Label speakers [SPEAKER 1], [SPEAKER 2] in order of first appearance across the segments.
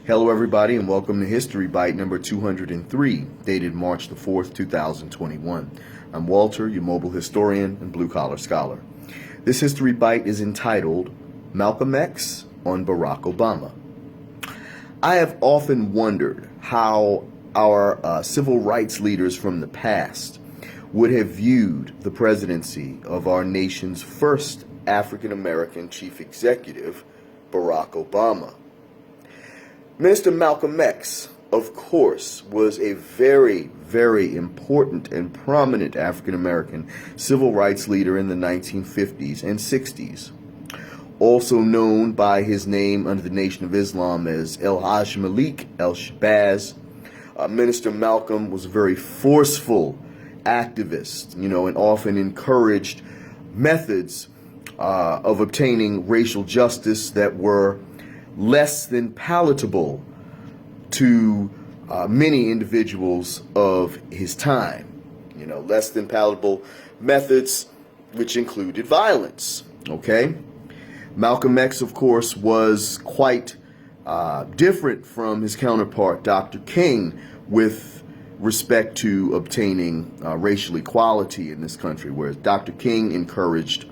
[SPEAKER 1] Hello, everybody, and welcome to History Bite number 203, dated March the 4th, 2021. I'm Walter, your mobile historian and blue-collar scholar. This History Bite is entitled Malcolm X on Barack Obama. I have often wondered how our civil rights leaders from the past would have viewed the presidency of our nation's first African-American chief executive, Barack Obama. Mr. Malcolm X, of course, was a very, very important and prominent African-American civil rights leader in the 1950s and 60s. Also known by his name under the Nation of Islam as El Hajj Malik El-Shabazz, Minister Malcolm was a very forceful activist, and often encouraged methods of obtaining racial justice that were less than palatable to many individuals of his time. Less than palatable methods which included violence. Okay? Malcolm X, of course, was quite different from his counterpart, Dr. King, with respect to obtaining racial equality in this country, whereas Dr. King encouraged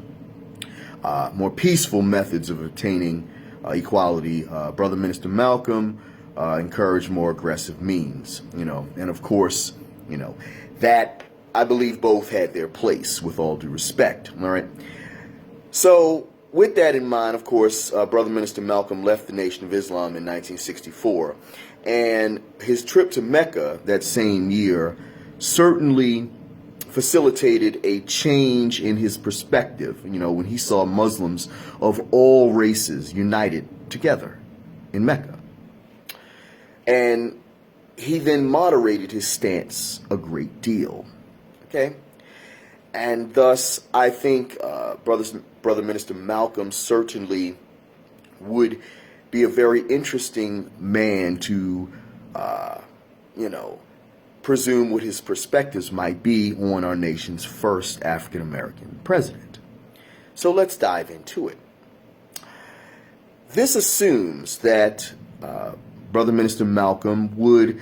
[SPEAKER 1] more peaceful methods of obtaining equality. Brother Minister Malcolm encouraged more aggressive means, and of course, that I believe both had their place, with all due respect. All right. So with that in mind, of course, Brother Minister Malcolm left the Nation of Islam in 1964, and his trip to Mecca that same year certainly facilitated a change in his perspective, when he saw Muslims of all races united together in Mecca. And he then moderated his stance a great deal, okay? And thus, I think Brother Minister Malcolm certainly would be a very interesting man to, presume what his perspectives might be on our nation's first African-American president. So let's dive into it. This assumes that Brother Minister Malcolm would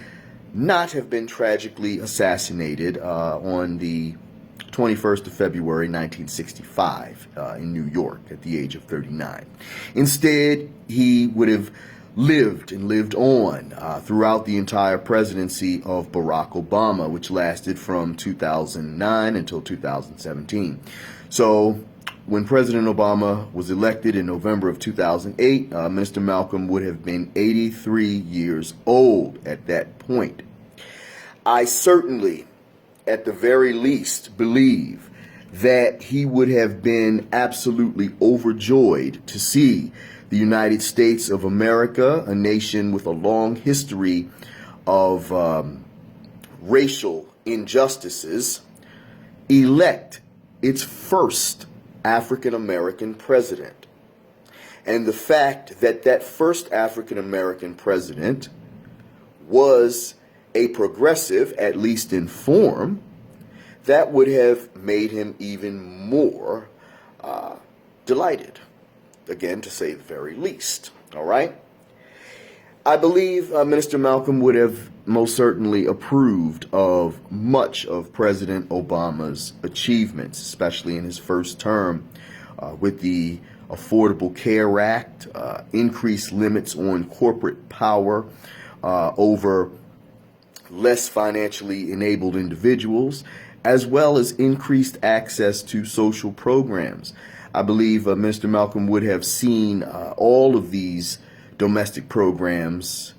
[SPEAKER 1] not have been tragically assassinated on the 21st of February, 1965, in New York at the age of 39. Instead, he would have lived and lived on throughout the entire presidency of Barack Obama, which lasted from 2009 until 2017. So when President Obama was elected in November of 2008, Mr. Malcolm would have been 83 years old at that point. I certainly, at the very least, believe that he would have been absolutely overjoyed to see the United States of America, a nation with a long history of racial injustices, elect its first African-American president. And the fact that that first African-American president was a progressive, at least in form, that would have made him even more delighted. Again, to say the very least. All right? I believe Minister Malcolm would have most certainly approved of much of President Obama's achievements, especially in his first term, with the Affordable Care Act, increased limits on corporate power over less financially enabled individuals, as well as increased access to social programs. I believe Mr. Malcolm would have seen all of these domestic programs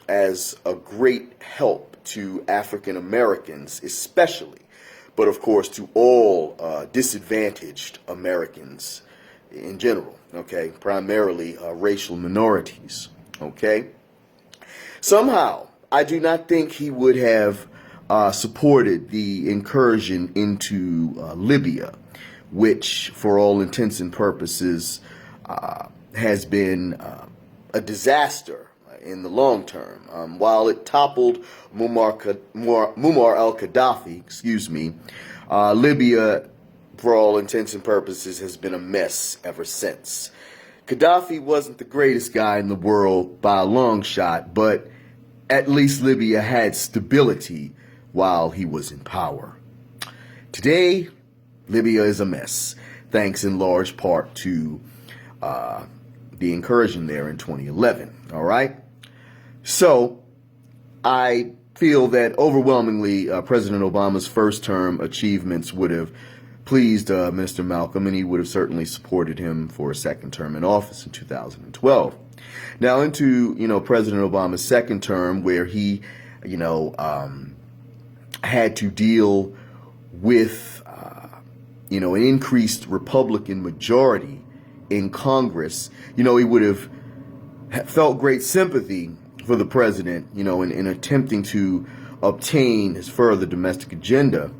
[SPEAKER 1] as a great help to African Americans especially, but of course to all disadvantaged Americans in general, okay, primarily racial minorities, okay. Somehow, I do not think he would have supported the incursion into Libya, which, for all intents and purposes, has been a disaster in the long term. While it toppled Muammar al-Gaddafi, Libya, for all intents and purposes, has been a mess ever since. Gaddafi wasn't the greatest guy in the world by a long shot, but at least Libya had stability while he was in power. Today, Libya is a mess, thanks in large part to the incursion there in 2011. All right? So, I feel that overwhelmingly President Obama's first term achievements would have pleased Mr. Malcolm, and he would have certainly supported him for a second term in office in 2012. Now into, President Obama's second term, where he, had to deal with, an increased Republican majority in Congress, he would have felt great sympathy for the president, in attempting to obtain his further domestic agenda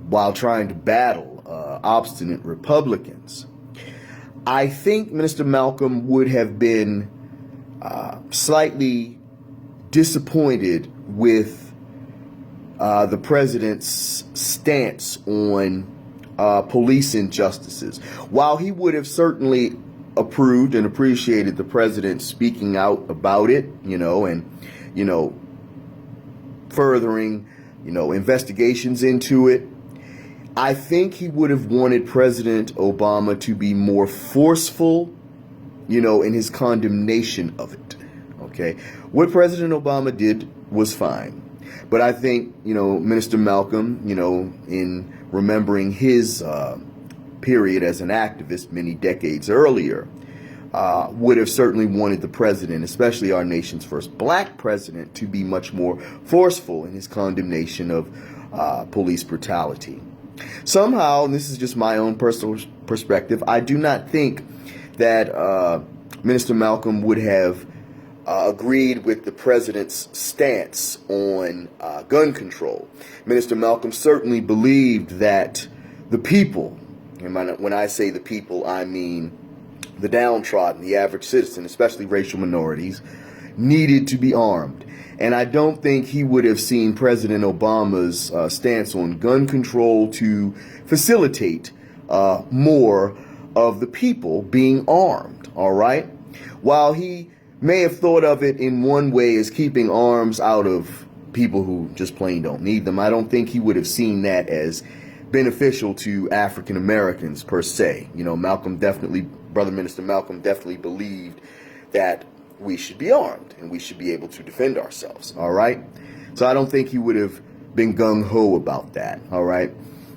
[SPEAKER 1] while trying to battle obstinate Republicans. I think Mr. Malcolm would have been slightly disappointed with the president's stance on police injustices. While he would have certainly approved and appreciated the president speaking out about it, and, furthering, investigations into it, I think he would have wanted President Obama to be more forceful, in his condemnation of it. Okay. What President Obama did was fine. But I think, Minister Malcolm, in remembering his period as an activist many decades earlier, would have certainly wanted the president, especially our nation's first black president, to be much more forceful in his condemnation of police brutality. Somehow, and this is just my own personal perspective, I do not think that Minister Malcolm would have agreed with the president's stance on gun control. Minister Malcolm certainly believed that the people, and when I say the people, I mean the downtrodden, the average citizen, especially racial minorities, needed to be armed. And I don't think he would have seen President Obama's stance on gun control to facilitate more of the people being armed, all right? While he may have thought of it in one way as keeping arms out of people who just plain don't need them, I don't think he would have seen that as beneficial to African Americans per se. Brother Minister Malcolm definitely believed that we should be armed and we should be able to defend ourselves, all right? So I don't think he would have been gung-ho about that, all right?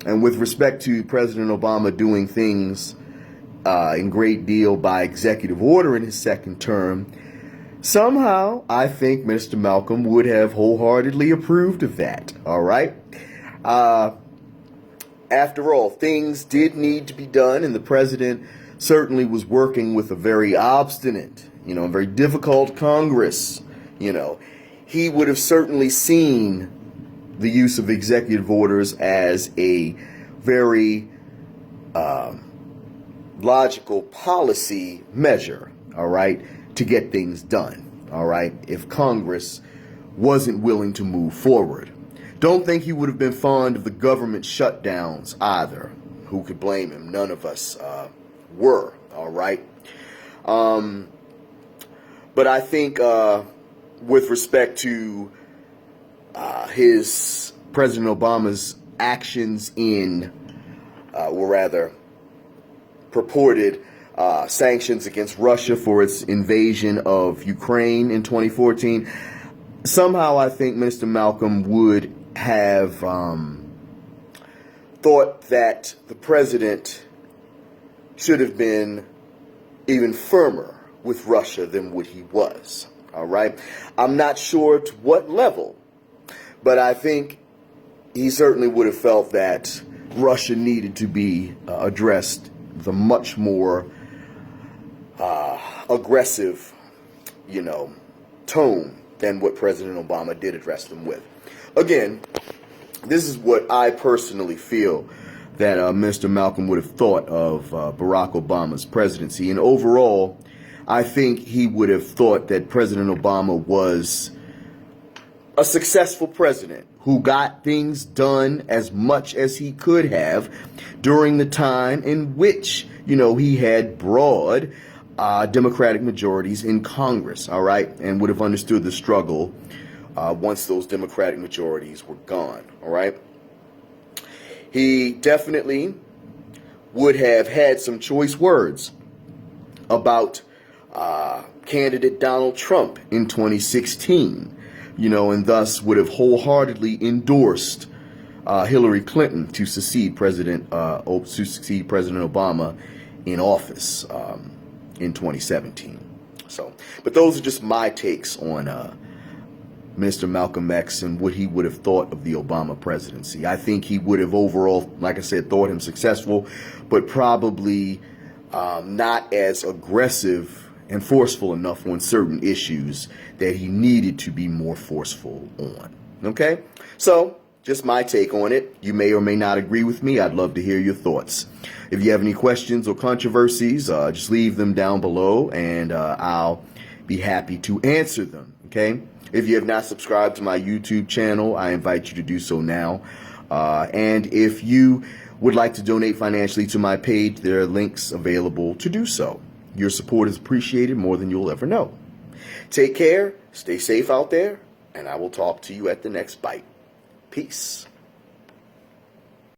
[SPEAKER 1] And with respect to President Obama doing things in great deal by executive order in his second term, somehow I think Mr. Malcolm would have wholeheartedly approved of that, all right? After all, things did need to be done, and the president certainly was working with a very obstinate, a very difficult Congress. He would have certainly seen the use of executive orders as a very logical policy measure, all right, to get things done, all right, if Congress wasn't willing to move forward. Don't think he would have been fond of the government shutdowns either. Who could blame him? None of us were, all right? But I think with respect to his President Obama's actions in, or rather purported sanctions against Russia for its invasion of Ukraine in 2014, somehow I think Mr. Malcolm would have thought that the president should have been even firmer with Russia than what he was, all right? I'm not sure to what level, but I think he certainly would have felt that Russia needed to be addressed the much more aggressive, tone than what President Obama did address them with. Again, this is what I personally feel that Mr. Malcolm would have thought of Barack Obama's presidency. And overall, I think he would have thought that President Obama was a successful president who got things done as much as he could have during the time in which, he had broad Democratic majorities in Congress, all right, and would have understood the struggle once those Democratic majorities were gone, all right. He definitely would have had some choice words about candidate Donald Trump in 2016, and thus would have wholeheartedly endorsed Hillary Clinton to succeed President Obama in office in 2017. So, but those are just my takes on Mr. Malcolm X and what he would have thought of the Obama presidency. I think he would have overall, like I said, thought him successful, but probably not as aggressive and forceful enough on certain issues that he needed to be more forceful on. Okay? So, just my take on it. You may or may not agree with me. I'd love to hear your thoughts. If you have any questions or controversies, just leave them down below and I'll be happy to answer them. Okay? If you have not subscribed to my YouTube channel, I invite you to do so now. And if you would like to donate financially to my page, there are links available to do so. Your support is appreciated more than you'll ever know. Take care, stay safe out there, and I will talk to you at the next bite. Peace.